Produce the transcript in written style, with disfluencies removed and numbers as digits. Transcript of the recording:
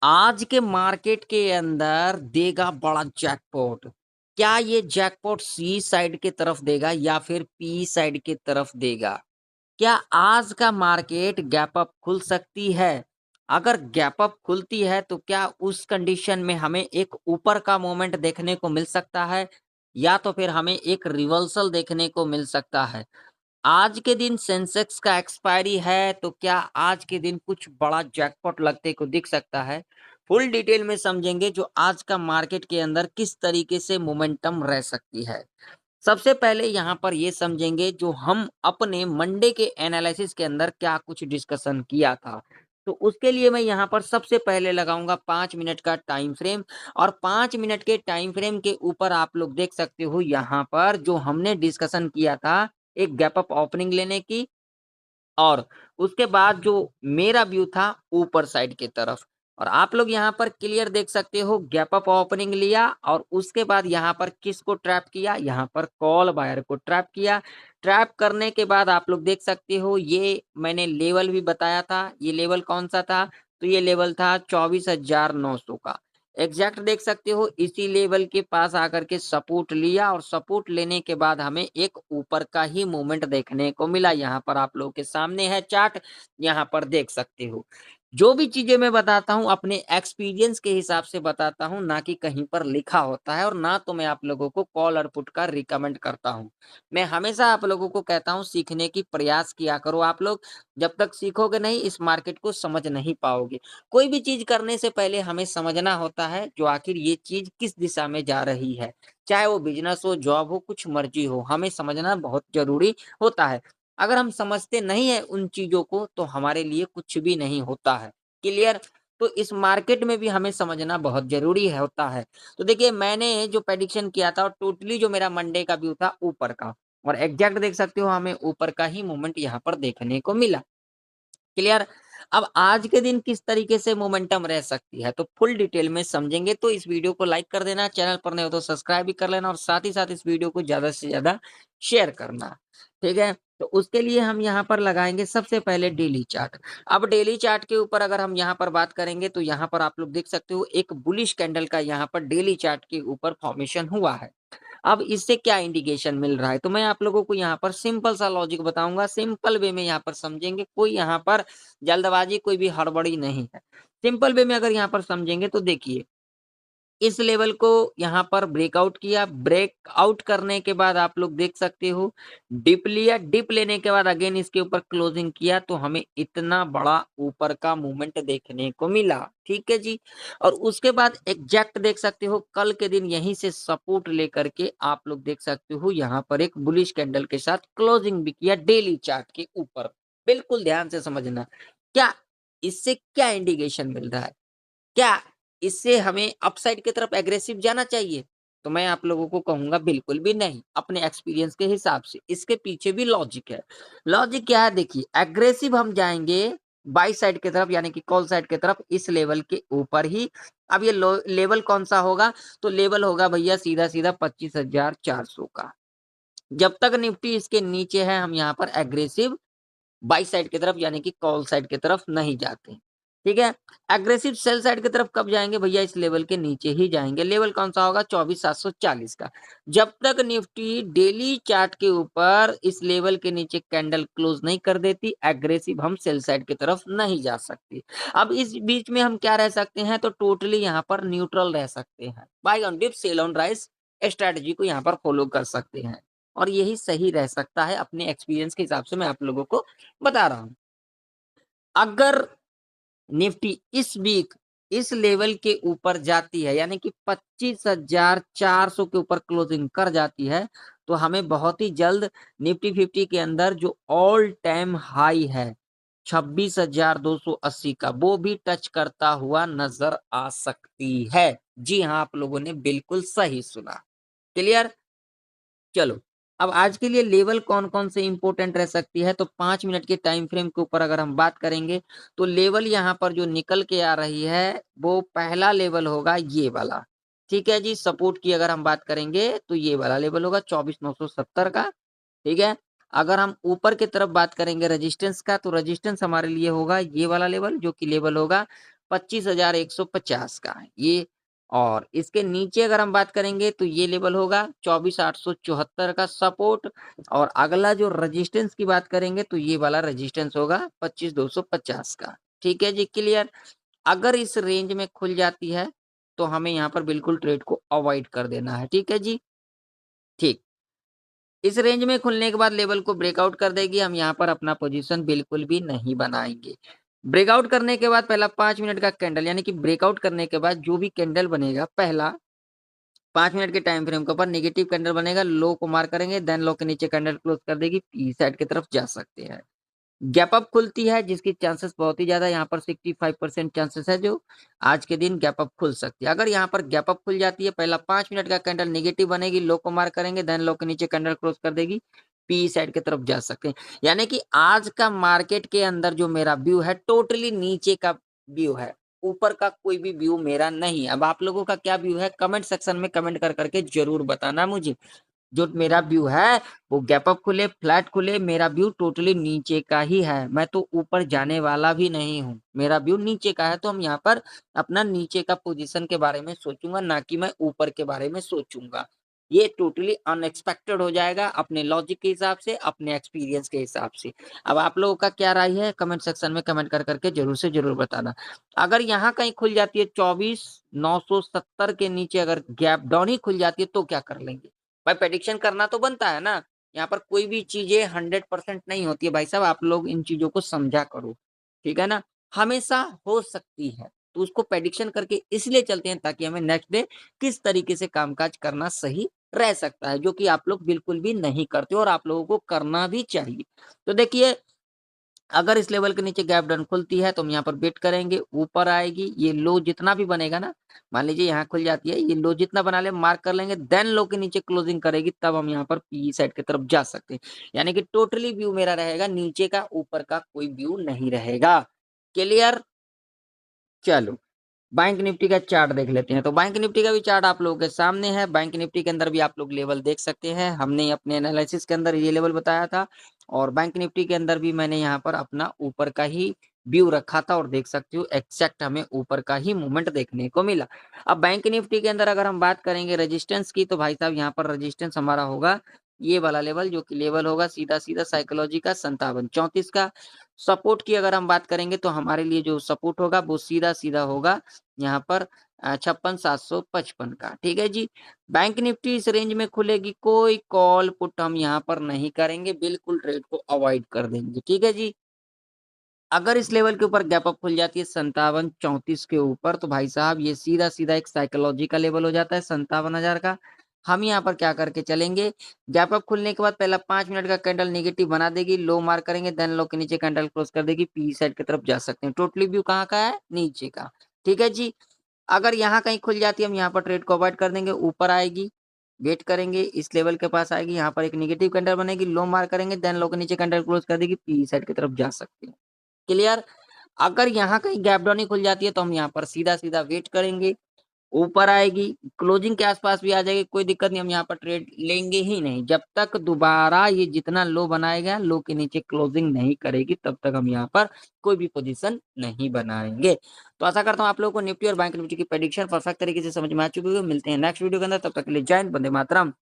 आज के मार्केट के अंदर देगा बड़ा जैकपॉट। क्या ये जैकपॉट सी साइड की तरफ देगा या फिर पी साइड की तरफ देगा? क्या आज का मार्केट गैप अप खुल सकती है? अगर गैप अप खुलती है तो क्या उस कंडीशन में हमें एक ऊपर का मोमेंट देखने को मिल सकता है या तो फिर हमें एक रिवर्सल देखने को मिल सकता है? आज के दिन सेंसेक्स का एक्सपायरी है तो क्या आज के दिन कुछ बड़ा जैकपॉट लगते को दिख सकता है? फुल डिटेल में समझेंगे जो आज का मार्केट के अंदर किस तरीके से मोमेंटम रह सकती है। सबसे पहले यहाँ पर ये समझेंगे जो हम अपने मंडे के एनालिसिस के अंदर क्या कुछ डिस्कशन किया था। तो उसके लिए मैं यहाँ पर सबसे पहले लगाऊंगा 5 मिनट का टाइम फ्रेम और 5 मिनट के टाइम फ्रेम के ऊपर आप लोग देख सकते हो यहाँ पर जो हमने डिस्कशन किया था एक गैप अप ओपनिंग लेने की और उसके बाद जो मेरा व्यू था ऊपर साइड की तरफ और आप लोग यहाँ पर क्लियर देख सकते हो गैप अप ओपनिंग लिया और उसके बाद यहाँ पर किसको ट्रैप किया, यहाँ पर कॉल बायर को ट्रैप किया। ट्रैप करने के बाद आप लोग देख सकते हो ये मैंने लेवल भी बताया था, ये लेवल कौन सा था, तो ये लेवल था 24,900 का। एग्जैक्ट देख सकते हो इसी लेवल के पास आकर के सपोर्ट लिया और सपोर्ट लेने के बाद हमें एक ऊपर का ही मूवमेंट देखने को मिला। यहाँ पर आप लोगों के सामने है चार्ट, यहाँ पर देख सकते हो। जो भी चीजें मैं बताता हूँ अपने एक्सपीरियंस के हिसाब से बताता हूँ, ना कि कहीं पर लिखा होता है और ना तो मैं आप लोगों को कॉल और पुट का रिकमेंड करता हूँ। मैं हमेशा आप लोगों को कहता हूँ सीखने की प्रयास किया करो आप लोग। जब तक सीखोगे नहीं इस मार्केट को समझ नहीं पाओगे। कोई भी चीज करने से पहले हमें समझना होता है जो आखिर ये चीज किस दिशा में जा रही है। चाहे वो बिजनेस हो, जॉब हो, कुछ मर्जी हो, हमें समझना बहुत जरूरी होता है। अगर हम समझते नहीं है उन चीजों को तो हमारे लिए कुछ भी नहीं होता है। क्लियर? तो इस मार्केट में भी हमें समझना बहुत जरूरी है होता है। तो देखिए मैंने जो प्रेडिक्शन किया था और टोटली जो मेरा मंडे का व्यू था ऊपर का और एग्जैक्ट देख सकते हो हमें ऊपर का ही मूवमेंट यहाँ पर देखने को मिला। क्लियर? अब आज के दिन किस तरीके से मोमेंटम रह सकती है तो फुल डिटेल में समझेंगे तो इस वीडियो को लाइक कर देना, चैनल पर नए हो तो सब्सक्राइब भी कर लेना और साथ ही साथ इस वीडियो को ज्यादा से ज्यादा शेयर करना। ठीक है? तो उसके लिए हम यहाँ पर लगाएंगे सबसे पहले डेली चार्ट। अब डेली चार्ट के ऊपर अगर हम यहाँ पर बात करेंगे तो यहाँ पर आप लोग देख सकते हो एक बुलिश कैंडल का यहाँ पर डेली चार्ट के ऊपर फॉर्मेशन हुआ है। अब इससे क्या इंडिकेशन मिल रहा है तो मैं आप लोगों को यहाँ पर सिंपल सा लॉजिक बताऊंगा, सिंपल वे में यहाँ पर समझेंगे, कोई यहाँ पर जल्दबाजी कोई भी हड़बड़ी नहीं है। सिंपल वे में अगर यहाँ पर समझेंगे तो देखिए इस लेवल को यहाँ पर ब्रेकआउट किया, ब्रेकआउट करने के बाद आप लोग देख सकते हो डिप लिया, डिप लेने के बाद अगेन इसके ऊपर क्लोजिंग किया तो हमें इतना बड़ा ऊपर का मूवमेंट देखने को मिला। ठीक है जी। और उसके बाद एग्जैक्ट देख सकते हो कल के दिन यहीं से सपोर्ट लेकर के आप लोग देख सकते हो यहाँ पर एक बुलिश कैंडल के साथ क्लोजिंग भी किया डेली चार्ट के ऊपर। बिल्कुल ध्यान से समझना क्या इससे क्या इंडिकेशन मिल रहा है, क्या इससे हमें अपसाइड की तरफ एग्रेसिव जाना चाहिए? तो मैं आप लोगों को कहूँगा बिल्कुल भी नहीं, अपने एक्सपीरियंस के हिसाब से। इसके पीछे भी लॉजिक है। लॉजिक क्या है देखिए, एग्रेसिव हम जाएँगे बाय साइड की तरफ यानी कि कॉल साइड की तरफ इस लेवल के ऊपर ही। अब ये लो लेवल कौन-सा होगा? तो लेवल होगा भैया सीधा-सीधा 25,400 का। जब तक निफ्टी इसके नीचे है हम यहाँ पर एग्रेसिव बाई साइड की तरफ यानी कि कॉल साइड की तरफ नहीं जाते। ठीक है? एग्रेसिव सेल साइड की तरफ कब जाएँगे भैया? इस लेवल के नीचे ही जाएँगे। लेवल कौन-सा होगा? 24,740 का। जब तक निफ्टी डेली चार्ट के ऊपर इस लेवल के नीचे कैंडल क्लोज़ नहीं कर देती, एग्रेसिव हम सेल साइड की तरफ नहीं जा सकते। अब इस बीच में हम क्या रह सकते हैं? तो टोटली यहाँ पर न्यूट्रल रह सकते हैं। Buy on dip, sell on rise strategy को यहाँ पर फॉलो कर सकते हैं। और यही सही रह सकता है अपने एक्सपीरियंस के हिसाब से मैं आप लोगों को बता रहा हूँ। अगर निफ्टी इस वीक इस लेवल के ऊपर जाती है यानी कि 25,400 के ऊपर क्लोजिंग कर जाती है तो हमें बहुत ही जल्द निफ्टी 50 के अंदर जो ऑल टाइम हाई है 26,280 का वो भी टच करता हुआ नजर आ सकती है। जी हाँ, आप लोगों ने बिल्कुल सही सुना। क्लियर? चलो, अब आज के लिए लेवल कौन-कौन से इंपॉर्टेंट रह सकती है तो 5 मिनट के टाइम फ्रेम के ऊपर अगर हम बात करेंगे तो लेवल यहाँ पर जो निकल के आ रही है वो पहला लेवल होगा ये वाला। ठीक है जी, सपोर्ट की अगर हम बात करेंगे तो ये वाला लेवल होगा 24,970 का। ठीक है? अगर हम ऊपर की तरफ बात करेंगे रेजिस्टेंस का तो रेजिस्टेंस हमारे लिए होगा ये वाला लेवल जो कि लेवल होगा 25,150 का ये। और इसके नीचे अगर हम बात करेंगे तो ये लेवल होगा 24,874 का सपोर्ट। और अगला जो रेजिस्टेंस की बात करेंगे तो ये वाला रेजिस्टेंस होगा 25,250 का। ठीक है जी, क्लियर। अगर इस रेंज में खुल जाती है तो हमें यहाँ पर बिल्कुल ट्रेड को अवॉइड कर देना है। ठीक है जी, ठीक। इस रेंज में खुलने के बाद लेवल को ब्रेकआउट कर देगी, हम यहाँ पर अपना पोजीशन बिल्कुल भी नहीं बनाएंगे। ब्रेकआउट करने के बाद पहला 5 मिनट का कैंडल, यानी कि ब्रेकआउट करने के बाद जो भी कैंडल बनेगा, पहला 5 मिनट के टाइम फ्रेम के ऊपर नेगेटिव कैंडल बनेगा, लो को मार करेंगे, देन लो के नीचे कैंडल क्लोज कर देगी, पी साइड की तरफ जा सकते हैं। गैप अप खुलती है जिसकी चांसेस बहुत ही ज्यादा, यहाँ पर 65% चांसेस है जो आज के दिन गैप अप खुल सकती है। अगर यहाँ पर गैप अप खुल जाती है, पहला 5 मिनट का कैंडल नेगेटिव बनेगी, लो को मार करेंगे, देन लो के नीचे कैंडल क्लोज कर देगी, पी साइड की तरफ जा सकते हैं। यानी कि आज का मार्केट के अंदर जो मेरा व्यू है टोटली नीचे का व्यू है, ऊपर का कोई भी व्यू मेरा नहीं है। अब आप लोगों का क्या व्यू है कमेंट सेक्शन में कमेंट कर करके जरूर बताना मुझे। जो मेरा व्यू है वो गैप अप खुले फ्लैट खुले, मेरा व्यू टोटली नीचे का ही है, मैं तो ऊपर जाने वाला भी नहीं हूँ, मेरा व्यू नीचे का है। तो हम यहाँ पर अपना नीचे का पोजीशन के बारे में सोचूंगा, ना कि मैं ऊपर के बारे में सोचूंगा। ये टोटली अनएक्सपेक्टेड हो जाएगा अपने लॉजिक के हिसाब से, अपने एक्सपीरियंस के हिसाब से। अब आप लोगों का क्या राय है कमेंट सेक्शन में कमेंट कर करके जरूर से जरूर बताना। अगर यहाँ कहीं खुल जाती है 24,970 के नीचे, अगर गैप डाउन ही खुल जाती है तो क्या कर लेंगे भाई? प्रेडिक्शन करना तो बनता है ना, यहाँ पर कोई भी चीजें 100% नहीं होती है भाई साहब, आप लोग इन चीजों को समझा करो, ठीक है ना। हमेशा हो सकती है तो उसको प्रेडिक्शन करके इसलिए चलते हैं ताकि हमें नेक्स्ट डे किस तरीके से कामकाज करना सही रह सकता है, जो कि आप लोग बिल्कुल भी नहीं करते और आप लोगों को करना भी चाहिए। तो देखिए, अगर इस लेवल के नीचे गैप डाउन खुलती है तो हम यहाँ पर वेट करेंगे, ऊपर आएगी, ये लो जितना भी बनेगा ना, मान लीजिए यहाँ खुल जाती है, ये लो जितना बना ले मार्क कर लेंगे, देन लो के नीचे क्लोजिंग करेगी, तब हम यहाँ पर पी साइड की तरफ जा सकते हैं। यानी कि टोटली व्यू मेरा रहेगा नीचे का, ऊपर का कोई व्यू नहीं रहेगा। क्लियर। चलो, बैंक निफ्टी का चार्ट देख लेते हैं। तो बैंक निफ्टी का भी चार्ट आप लोगों के सामने है। बैंक निफ्टी के अंदर भी आप लोग लेवल देख सकते हैं, हमने अपने एनालिसिस के अंदर ये लेवल बताया था। और बैंक निफ्टी के अंदर भी मैंने यहाँ पर अपना ऊपर का ही व्यू रखा था, और देख सकते हो एक्जैक्ट हमें ऊपर का ही मूवमेंट देखने को मिला। अब बैंक निफ्टी के अंदर अगर हम बात करेंगे रेजिस्टेंस की, तो भाई साहब यहाँ पर रेजिस्टेंस हमारा होगा ये वाला लेवल, जो कि लेवल होगा सीधा सीधा साइकोलॉजी का 5734 का। सपोर्ट की अगर हम बात करेंगे तो हमारे लिए जो सपोर्ट होगा वो सीधा सीधा होगा यहाँ पर 56,755 का। ठीक है जी। बैंक निफ्टी इस रेंज में खुलेगी, कोई कॉल पुट हम यहाँ पर नहीं करेंगे, बिल्कुल ट्रेड को अवॉइड कर देंगे। ठीक है जी। अगर इस लेवल के ऊपर गैप अप खुल जाती है 5734 के ऊपर, तो भाई साहब ये सीधा सीधा एक साइकोलॉजी का लेवल हो जाता है 57,000 का। हम यहाँ पर क्या करके चलेंगे, गैप अप खुलने के बाद पहला 5 मिनट का कैंडल नेगेटिव बना देगी, लो मार करेंगे, देन लो के नीचे कैंडल क्लोज कर देगी, पी साइड की तरफ जा सकते हैं। टोटली व्यू कहाँ का है, नीचे का। ठीक है जी। अगर यहाँ कहीं खुल जाती है हम यहाँ पर ट्रेड को अवॉइड कर देंगे, ऊपर आएगी, वेट करेंगे, इस लेवल के पास आएगी, यहाँ पर एक नेगेटिव कैंडल बनेगी, लो मार करेंगे, देन लो के नीचे कैंडल क्लोज कर देगी, पी साइड की तरफ जा सकते हैं। क्लियर। अगर यहाँ कहीं गैप डाउन ही खुल जाती है तो हम यहाँ पर सीधा सीधा वेट करेंगे, ऊपर आएगी, क्लोजिंग के आसपास भी आ जाएगी, कोई दिक्कत नहीं, हम यहाँ पर ट्रेड लेंगे ही नहीं जब तक दोबारा ये जितना लो बनाएगा लो के नीचे क्लोजिंग नहीं करेगी, तब तक हम यहाँ पर कोई भी पोजीशन नहीं बनाएंगे। तो आशा करता हूँ आप लोगों को निफ्टी और बैंक निफ्टी की प्रेडिक्शन परफेक्ट तरीके से समझ में आ चुकी होगी। मिलते हैं नेक्स्ट वीडियो के अंदर, तब तक के लिए जय हिंद, वंदे मातरम।